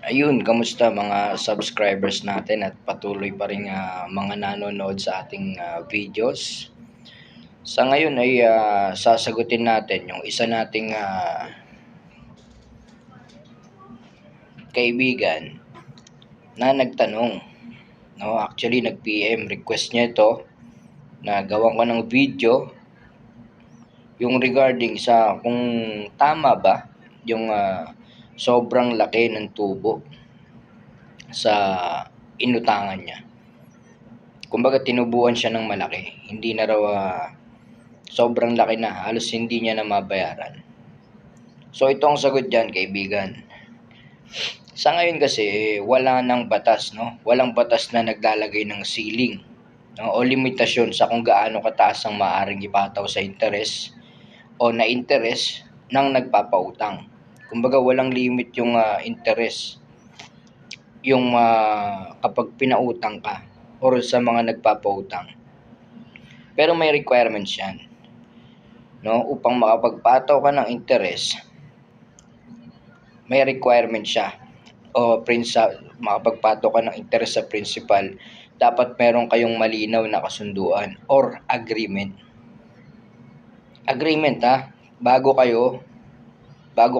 Ayun, kamusta mga subscribers natin at patuloy pa rin mga nanonood sa ating videos. Sa ngayon ay sasagutin natin yung isa nating kaibigan na nagtanong. No, actually nag-PM request niya ito na gawan ko ng video yung regarding sa kung tama ba yung sobrang laki ng tubo sa inutangan niya. Kumbaga tinubuan siya ng malaki. Hindi na raw sobrang laki na, halos hindi niya na mabayaran. So ito ang sagot diyan, kaibigan. Sa ngayon kasi wala nang batas, no? Walang batas na naglalagay ng ceiling, no? O limitasyon sa kung gaano kataas ang maaaring ipataw sa interes o na interes ng nagpapautang. Kumbaga walang limit yung interes yung kapag pinautang ka or sa mga nagpapautang. Pero may requirements 'yan, no? Upang makapagpataw ka ng interes, may requirement siya. O makapagpataw ka ng interes sa principal, dapat meron kayong malinaw na kasunduan or agreement. Agreement bago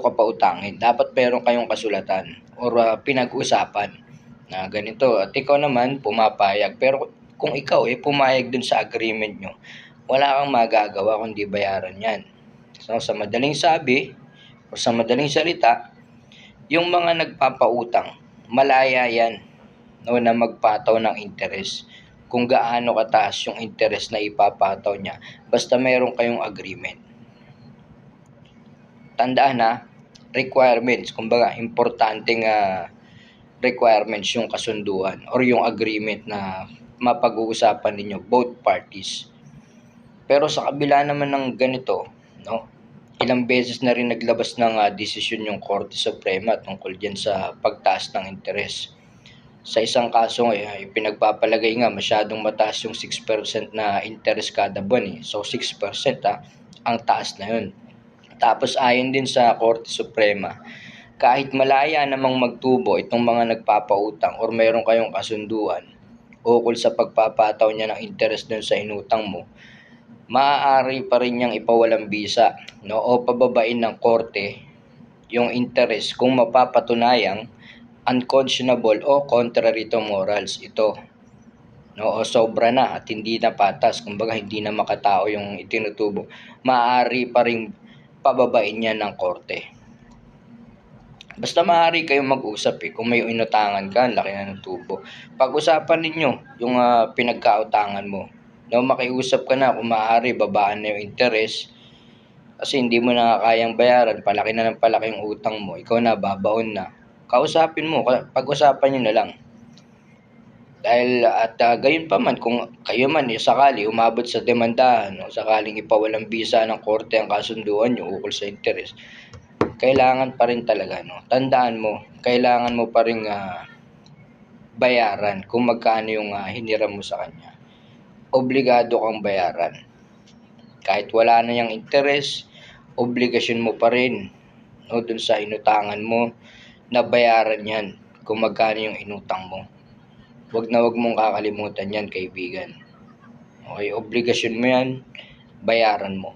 ka pautangin, dapat meron kayong kasulatan or pinag-usapan na ganito at ikaw naman pumapayag. Pero kung ikaw pumayag dun sa agreement nyo, wala kang magagawa kundi bayaran yan. So sa madaling sabi o sa madaling salita, yung mga nagpapautang, malaya yan, no, na magpataw ng interes kung gaano kataas yung interes na ipapataw niya basta meron kayong agreement. Tandaan na requirements, kumbaga importanteng requirements yung kasunduan or yung agreement na mapag-uusapan ninyo both parties. Pero sa kabila naman ng ganito, no, ilang beses na rin naglabas ng desisyon yung Korte Suprema tungkol diyan sa pagtaas ng interes. Sa isang kaso pinagpapalagay nga masyadong mataas yung 6% na interest kada buwan. So 6% ang taas na yun. Tapos ayon din sa Korte Suprema, kahit malaya namang magtubo itong mga nagpapautang or meron kayong kasunduan ukol sa pagpapataw niya ng interest dun sa inutang mo, maaari pa rin niyang ipawalang bisa, no, o pababain ng korte yung interest kung mapapatunayang unconscionable o contrary to morals ito, no, o sobra na at hindi na patas, kumbaga hindi na makatao yung itinutubo, maaari pa rin pababain niya ng korte. Basta maaari kayong mag-usap kung may inutangan ka, laki na ng tubo. Pag-usapan ninyo yung pinagkautangan mo. No, makiusap ka na kung maaari babaan na yung interest kasi hindi mo na kayang bayaran, palaki na ng palaki yung utang mo, ikaw na babaon na. Kausapin mo, pag-usapan niyo na lang. Dahil gayon pa man kung kayo man sakali umabot sa demandahan o sakaling ipawalang bisa ng korte ang kasunduan niyo ukol sa interest, kailangan pa rin talaga, no? Tandaan mo, kailangan mo pa rin bayaran kung magkano yung hiniram mo sa kanya. Obligado kang bayaran. Kahit wala na yung interest, obligasyon mo pa rin, no, dun sa inutangan mo na bayaran yan kung magkano yung inutang mo. Wag mong kakalimutan yan, kaibigan. Okay, obligasyon mo yan, bayaran mo.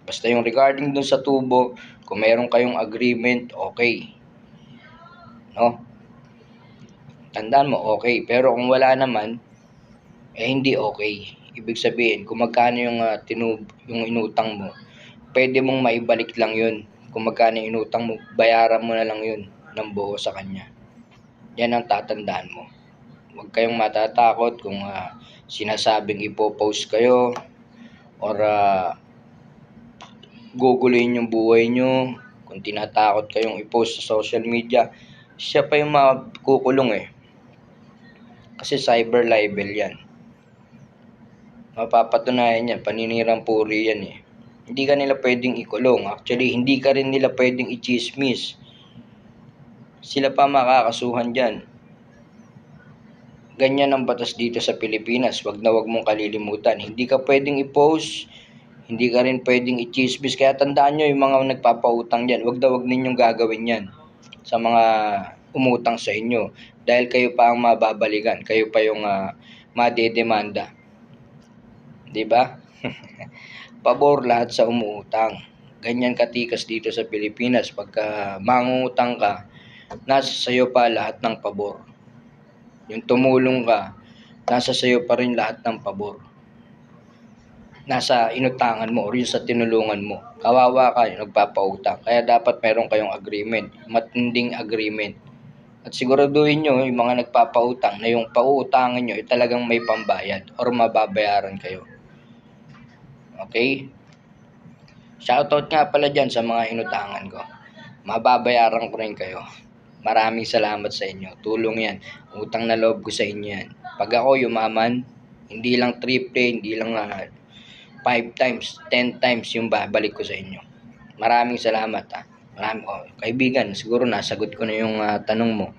Basta yung regarding dun sa tubo, kung mayroon kayong agreement, okay. No? Tandaan mo, okay. Pero kung wala naman, hindi okay. Ibig sabihin, kung magkano yung, yung inutang mo, pwede mong maibalik lang yun. Kung magkano yung inutang mo, bayaran mo na lang yun ng buo sa kanya. Yan ang tatandaan mo. Huwag kayong matatakot kung sinasabing ipopost kayo or guguluhin yung buhay nyo, kung tinatakot kayong i-post sa social media, siya pa yung makukulong kasi cyber libel yan. Mapapatunayan yan, paninirang puri yan Hindi ka nila pwedeng ikulong. Actually, hindi ka rin nila pwedeng i-chismis. Sila pa makakasuhan dyan. Ganyan ang batas dito sa Pilipinas. Wag mong kalilimutan. Hindi ka pwedeng i-post, hindi ka rin pwedeng i-chismis. Kaya tandaan nyo yung mga nagpapautang dyan, wag ninyong gagawin yan. sa mga umutang sa inyo dahil kayo pa ang mababalikan, kayo pa yung madedemanda, 'di ba? Pabor lahat sa umuutang. Ganyan katikas dito sa Pilipinas pagka mangungutang ka, nasa sayo pa lahat ng pabor. Yung tumulong ka, nasa sayo pa rin lahat ng pabor. Nasa inutangan mo or yung sa tinulungan mo. Kawawa ka, yung nagpapautang. Kaya dapat meron kayong agreement, matinding agreement. At siguraduhin nyo yung mga nagpapautang na yung pauutangan nyo ay talagang may pambayad or mababayaran kayo. Okay? Shoutout nga pala dyan sa mga inutangan ko. Mababayaran ko rin kayo. Maraming salamat sa inyo. Tulong yan. Utang na loob ko sa inyo yan. Pag ako yumaman, hindi lang triple, hindi lang 5 times, 10 times yung babalik ko sa inyo. Maraming salamat ha. Kaibigan, siguro nasagot ko na yung tanong mo.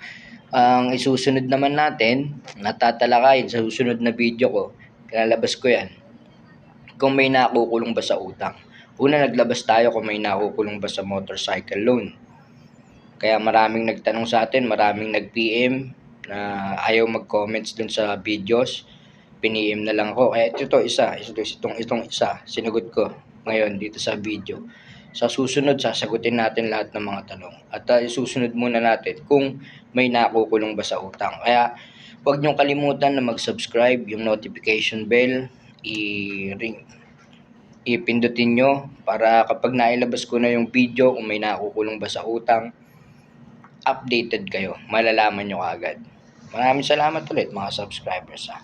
Ang isusunod naman natin, natatalakayin sa susunod na video ko, lalabas ko yan, kung may nakukulong ba sa utang. Una, naglabas tayo kung may nakukulong ba sa motorcycle loan. Kaya maraming nagtanong sa atin, maraming nag-PM na ayaw mag-comments dun sa videos. Piniem na lang ako. Kaya itong isa, sinagot ko ngayon dito sa video. Sa susunod, sasagutin natin lahat ng mga tanong. At isusunod muna natin kung may nakukulong ba sa utang. Kaya huwag niyong kalimutan na mag-subscribe, yung notification bell, ipindutin nyo para kapag nailabas ko na yung video kung may nakukulong ba sa utang, updated kayo. Malalaman nyo agad. Maraming salamat ulit mga subscribers ha.